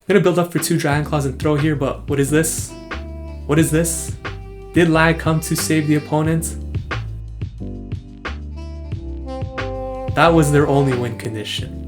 gonna build up for 2 Dragon Claws and throw here, but what is this? What is this? Did lag come to save the opponent? That was their only win condition.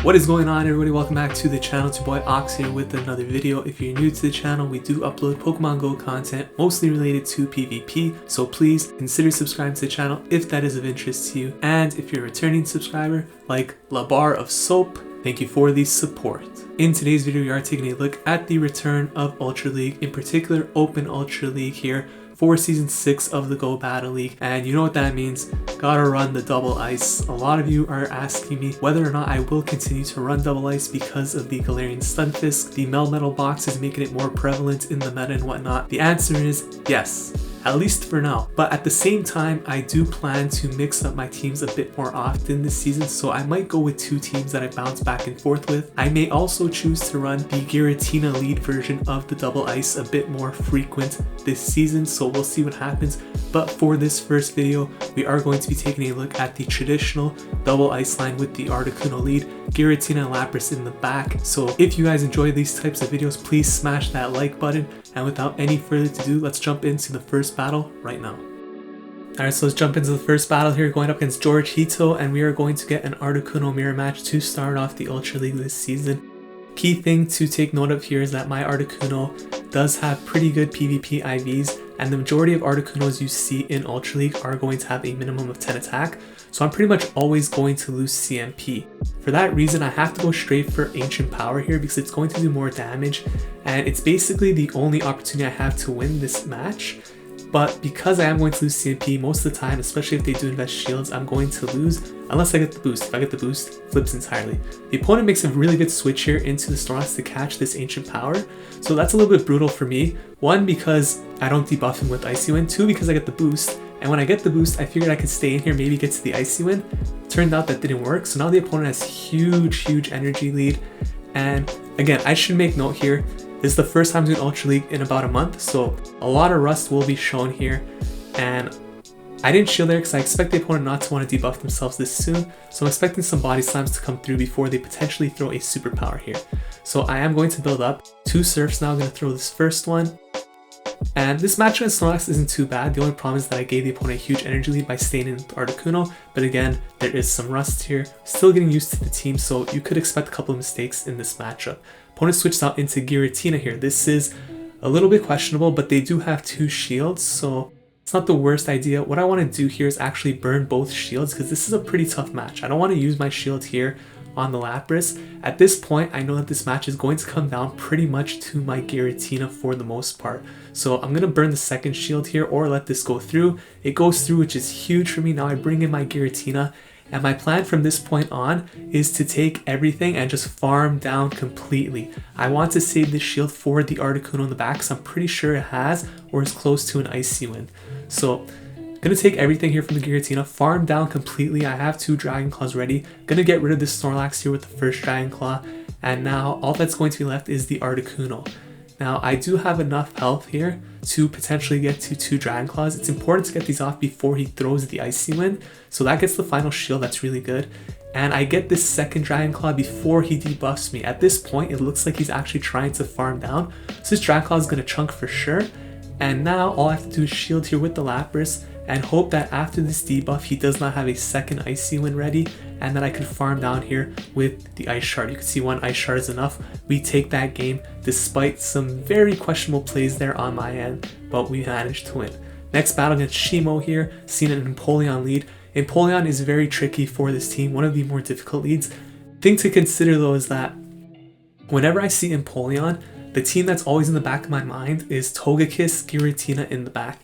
What is going on, everybody? Welcome back to the channel. It's your boy Ox here with another video. If you're new to the channel, we do upload Pokemon Go content mostly related to PvP, so please consider subscribing to the channel if that is of interest to you. And if you're a returning subscriber like La Bar of Soap, thank you for the support. In today's video, we are taking a look at the return of Ultra League, in particular Open Ultra League here for Season 6 of the Go Battle League. And you know what that means, gotta run the double ice. A lot of you are asking me whether or not I will continue to run double ice because of the Galarian Stunfisk. The Melmetal box is making it more prevalent in the meta and whatnot. The answer is yes. At least for now. But at the same time, I do plan to mix up my teams a bit more often this season, so I might go with 2 teams that I bounce back and forth with. I may also choose to run the Giratina lead version of the double ice a bit more frequent this season, so we'll see what happens. But for this first video, we are going to be taking a look at the traditional double ice line with the Articuno lead, Giratina and Lapras in the back. So if you guys enjoy these types of videos, please smash that like button. And without any further ado, let's jump into the first battle right now. Alright, so let's jump into the first battle here, going up against George Hito, and we are going to get an Articuno mirror match to start off the Ultra League this season. Key thing to take note of here is that my Articuno does have pretty good PvP IVs, and the majority of Articunos you see in Ultra League are going to have a minimum of 10 attack, so I'm pretty much always going to lose CMP. For that reason, I have to go straight for Ancient Power here because it's going to do more damage, and it's basically the only opportunity I have to win this match. But because I am going to lose CMP most of the time, especially if they do invest shields, I'm going to lose unless I get the boost. If I get the boost, flips entirely. The opponent makes a really good switch here into the Snorlax to catch this Ancient Power, so that's a little bit brutal for me. 1, because I don't debuff him with Icy Wind. 2, because I get the boost, and when I get the boost, I figured I could stay in here, maybe get to the Icy Wind. Turned out that didn't work, so now the opponent has huge energy lead. And again, I should make note here, this is the first time doing Ultra League in about a month, so a lot of rust will be shown here. And I didn't shield there because I expect the opponent not to want to debuff themselves this soon, so I'm expecting some body slams to come through before they potentially throw a superpower here. So I am going to build up 2 surfs now. I'm going to throw this first one. And this match against Snorlax isn't too bad. The only problem is that I gave the opponent a huge energy lead by staying in with Articuno, but again, there is some rust here. Still getting used to the team, so you could expect a couple of mistakes in this matchup. Opponent switched out into Giratina here. This is a little bit questionable, but they do have 2 shields, so it's not the worst idea. What I want to do here is actually burn both shields because this is a pretty tough match. I don't want to use my shield here on the Lapras. At this point, I know that this match is going to come down pretty much to my Giratina for the most part. So I'm going to burn the second shield here or let this go through. It goes through, which is huge for me. Now I bring in my Giratina, and my plan from this point on is to take everything and just farm down completely. I want to save this shield for the Articuno in the back, so I'm pretty sure it has or is close to an Icy Wind. So gonna take everything here from the Giratina, farm down completely. I have 2 Dragon Claws ready. Gonna get rid of this Snorlax here with the first Dragon Claw, and now all that's going to be left is the Articuno. Now I do have enough health here to potentially get to 2 Dragon Claws. It's important to get these off before he throws the Icy Wind, so that gets the final shield. That's really good. And I get this second Dragon Claw before he debuffs me. At this point, it looks like he's actually trying to farm down, so this Dragon Claw is gonna chunk for sure. And now all I have to do is shield here with the Lapras and hope that after this debuff he does not have a second Icy Wind ready, and that I can farm down here with the Ice Shard. You can see 1 Ice Shard is enough. We take that game despite some very questionable plays there on my end, but we managed to win. Next battle against Shimo here, seen an Empoleon lead. Empoleon is very tricky for this team, one of the more difficult leads. Thing to consider though is that whenever I see Empoleon, the team that's always in the back of my mind is Togekiss, Giratina in the back.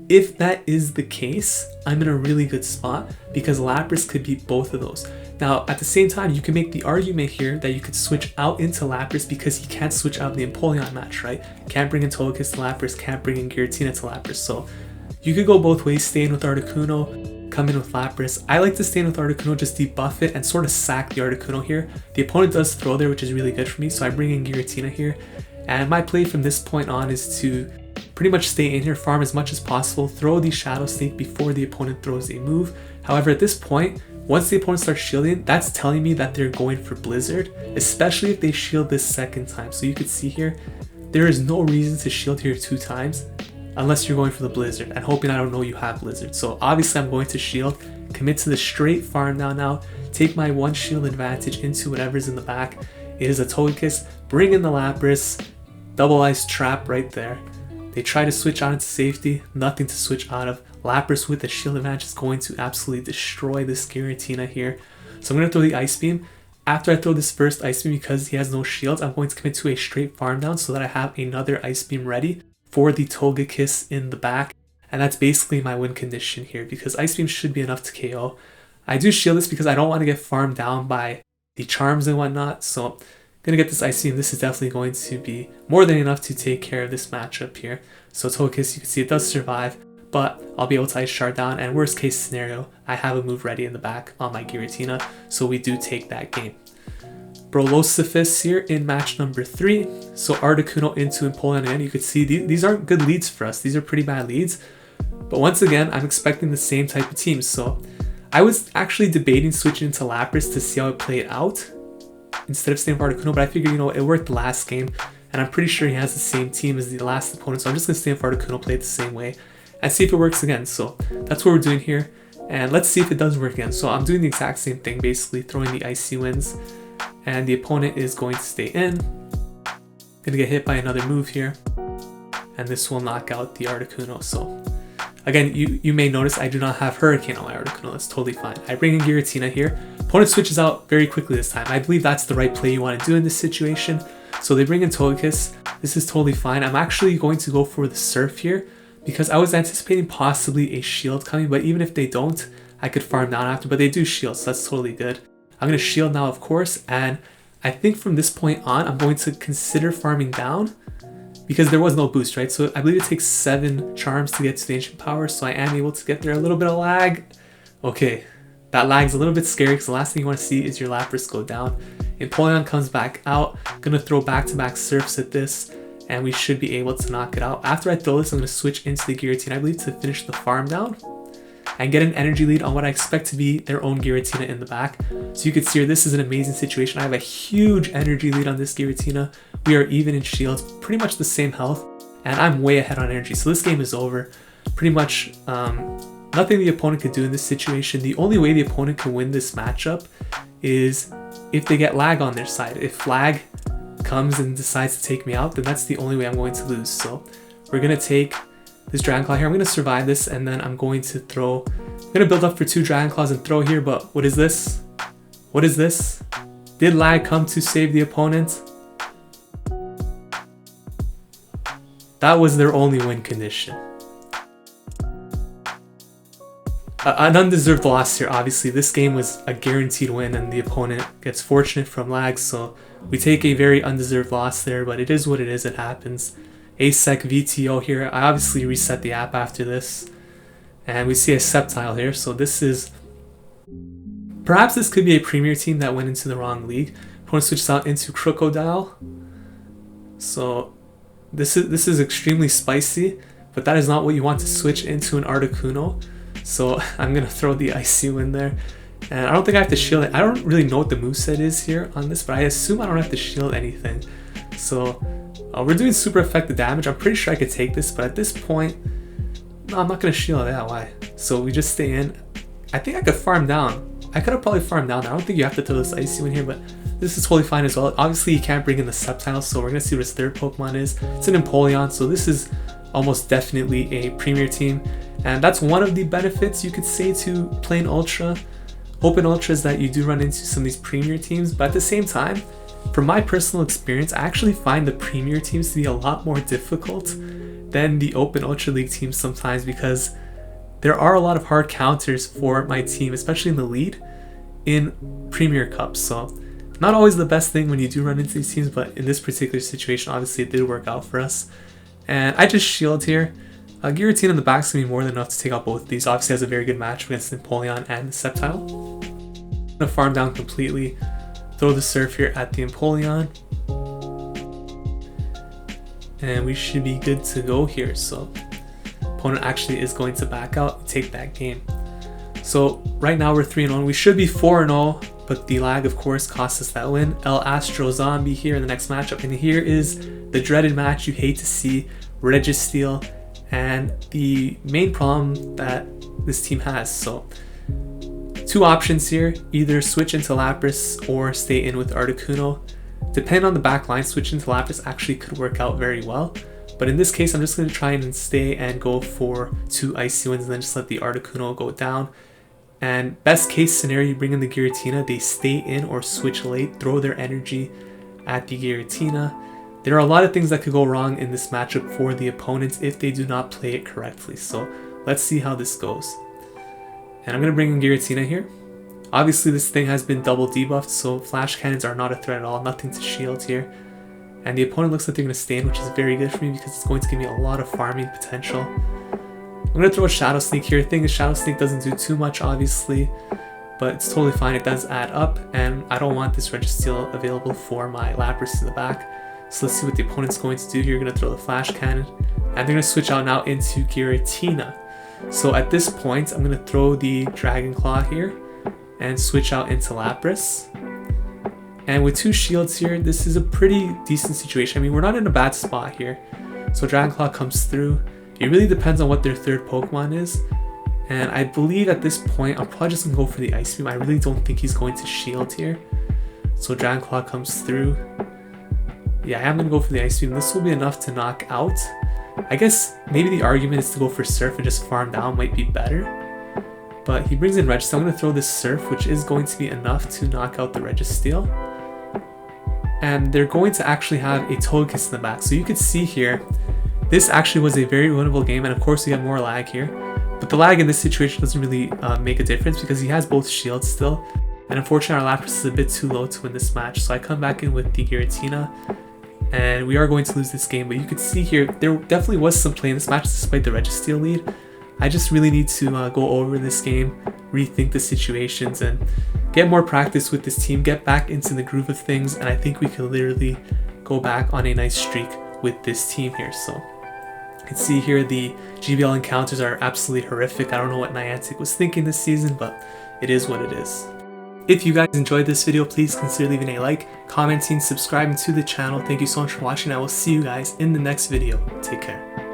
If that is the case, I'm in a really good spot because Lapras could beat both of those. Now, at the same time, you can make the argument here that you could switch out into Lapras because you can't switch out the Empoleon match, right? Can't bring in Togekiss to Lapras, can't bring in Giratina to Lapras. So you could go both ways, stay in with Articuno, come in with Lapras. I like to stay in with Articuno, just debuff it and sort of sack the Articuno here. The opponent does throw there, which is really good for me, so I bring in Giratina here. And my play from this point on is to pretty much stay in here, farm as much as possible, throw the Shadow Sneak before the opponent throws a move. However, at this point, once the opponent starts shielding, that's telling me that they're going for Blizzard, especially if they shield this second time. So you can see here, there is no reason to shield here 2 times unless you're going for the Blizzard and hoping I don't know you have Blizzard. So obviously I'm going to shield, commit to the straight farm now, take my 1 shield advantage into whatever's in the back. It is a Togekiss, bring in the Lapras, double ice trap right there. They try to switch out into safety, nothing to switch out of. Lapras with the shield advantage is going to absolutely destroy this Giratina here. So I'm going to throw the Ice Beam. After I throw this first Ice Beam, because he has no shields, I'm going to commit to a straight farm down so that I have another Ice Beam ready for the Togekiss in the back. And that's basically my win condition here, because Ice Beam should be enough to KO. I do shield this because I don't want to get farmed down by the charms and whatnot. So I'm going to get this Ice Beam. This is definitely going to be more than enough to take care of this matchup here. So Togekiss, you can see it does survive, but I'll be able to Ice Shard down, and worst case scenario, I have a move ready in the back on my Giratina, so we do take that game. Sceptile here in match number 3. So Articuno into Empoleon, and you can see these aren't good leads for us. These are pretty bad leads. But once again, I'm expecting the same type of team. So I was actually debating switching into Lapras to see how it played out instead of staying with Articuno, but I figured, you know, it worked last game, and I'm pretty sure he has the same team as the last opponent, so I'm just going to stay with Articuno, play it the same way, and see if it works again. So that's what we're doing here, and let's see if it does work again. So I'm doing the exact same thing, basically throwing the Icy Winds, and the opponent is going to stay in. Gonna get hit by another move here, and this will knock out the Articuno. So again, you may notice I do not have Hurricane on my Articuno. That's totally fine. I bring in Giratina here. Opponent switches out very quickly this time. I believe that's the right play you want to do in this situation. So they bring in Togekiss. This is totally fine. I'm actually going to go for the Surf here because I was anticipating possibly a shield coming, but even if they don't, I could farm down after, but they do shield, so that's totally good. I'm going to shield now, of course, and I think from this point on, I'm going to consider farming down because there was no boost, right? So I believe it takes 7 charms to get to the Ancient Power, so I am able to get there. A little bit of lag. Okay, that lag's a little bit scary because the last thing you want to see is your Lapras go down. Empoleon comes back out. I'm going to throw back-to-back Surfs at this, and we should be able to knock it out. After I throw this, I'm going to switch into the Giratina, I believe, to finish the farm down and get an energy lead on what I expect to be their own Giratina in the back. So you can see here, this is an amazing situation. I have a huge energy lead on this Giratina. We are even in shields, pretty much the same health, and I'm way ahead on energy. So this game is over. Pretty much nothing the opponent could do in this situation. The only way the opponent can win this matchup is if they get lag on their side. If lag comes and decides to take me out, then that's the only way I'm going to lose. So we're going to take this Dragon Claw here. I'm going to survive this, and then I'm going to throw. I'm going to build up for 2 Dragon Claws and throw here, but what is this? What is this? Did lag come to save the opponent? That was their only win condition. An undeserved loss here, obviously. This game was a guaranteed win, and the opponent gets fortunate from lag, so we take a very undeserved loss there, but it is what it is. It happens. ASEC VTO here. I obviously reset the app after this, and we see a Sceptile here, so this is... Perhaps this could be a premier team that went into the wrong league. Opponent switches out into Krookodile. So this is extremely spicy, but that is not what you want to switch into an Articuno. So I'm going to throw the Icy Wind there. And I don't think I have to shield it. I don't really know what the moveset is here on this, but I assume I don't have to shield anything. So we're doing super effective damage. I'm pretty sure I could take this, but at this point, no, I'm not going to shield that. Why? So we just stay in. I think I could farm down. I could have probably farmed down. I don't think you have to throw this Icy Wind here, but this is totally fine as well. Obviously, you can't bring in the Sceptile, so we're going to see what his third Pokemon is. It's an Empoleon, so this is almost definitely a premier team. And that's one of the benefits you could say to playing Ultra. Open Ultra is that you do run into some of these premier teams, but at the same time, from my personal experience, I actually find the premier teams to be a lot more difficult than the Open Ultra League teams sometimes, because there are a lot of hard counters for my team, especially in the lead in Premier Cups. So not always the best thing when you do run into these teams, but in this particular situation, obviously it did work out for us. And I just shield here. Giratina in the back is going to be more than enough to take out both of these. Obviously has a very good match against Empoleon and Sceptile. I'm going to farm down completely. Throw the Surf here at the Empoleon. and we should be good to go here. So opponent actually is going to back out and take that game. So right now we're 3-0. We should be 4-0, but the lag of course cost us that win. El Astro Zombie here in the next matchup, and here is the dreaded match you hate to see, Registeel, and the main problem that this team has. So two options here, either switch into Lapras or stay in with Articuno. Depending on the back line, switch into Lapras actually could work out very well. But in this case, I'm just going to try and stay and go for 2 Icy Winds and then just let the Articuno go down. And best case scenario, you bring in the Giratina, they stay in or switch late, throw their energy at the Giratina. There are a lot of things that could go wrong in this matchup for the opponents if they do not play it correctly. So let's see how this goes. And I'm going to bring in Giratina here. Obviously this thing has been double debuffed, so flash cannons are not a threat at all, nothing to shield here. And the opponent looks like they're going to stay in, which is very good for me because it's going to give me a lot of farming potential. I'm going to throw a Shadow Sneak here. The thing is, Shadow Sneak doesn't do too much obviously, but it's totally fine, it does add up, and I don't want this Registeel available for my Lapras to the back. So let's see what the opponent's going to do here. You're going to throw the flash cannon, and they're going to switch out now into Giratina. So at this point, I'm going to throw the Dragon Claw here and switch out into Lapras. And with 2 shields here, this is a pretty decent situation. I mean, we're not in a bad spot here. So Dragon Claw comes through. It really depends on what their third Pokemon is. And I believe at this point, I'm probably just going to go for the Ice Beam. I really don't think he's going to shield here. So Dragon Claw comes through. Yeah, I am going to go for the Ice Beam. This will be enough to knock out. I guess maybe the argument is to go for Surf and just farm down might be better. But he brings in Registeel. I'm going to throw this Surf, which is going to be enough to knock out the Registeel. And they're going to actually have a Togekiss in the back. So you could see here, this actually was a very winnable game, and of course we have more lag here. But the lag in this situation doesn't really make a difference because he has both shields still. And unfortunately our Lapras is a bit too low to win this match. So I come back in with the Giratina, and we are going to lose this game. But you could see here, there definitely was some play in this match despite the Registeel lead. I just really need to go over this game, rethink the situations, and get more practice with this team, get back into the groove of things, and I think we can literally go back on a nice streak with this team here. So you can see here the GBL encounters are absolutely horrific. I don't know what Niantic was thinking this season, but it is what it is. If you guys enjoyed this video, please consider leaving a like, commenting, subscribing to the channel. Thank you so much for watching. I will see you guys in the next video. Take care.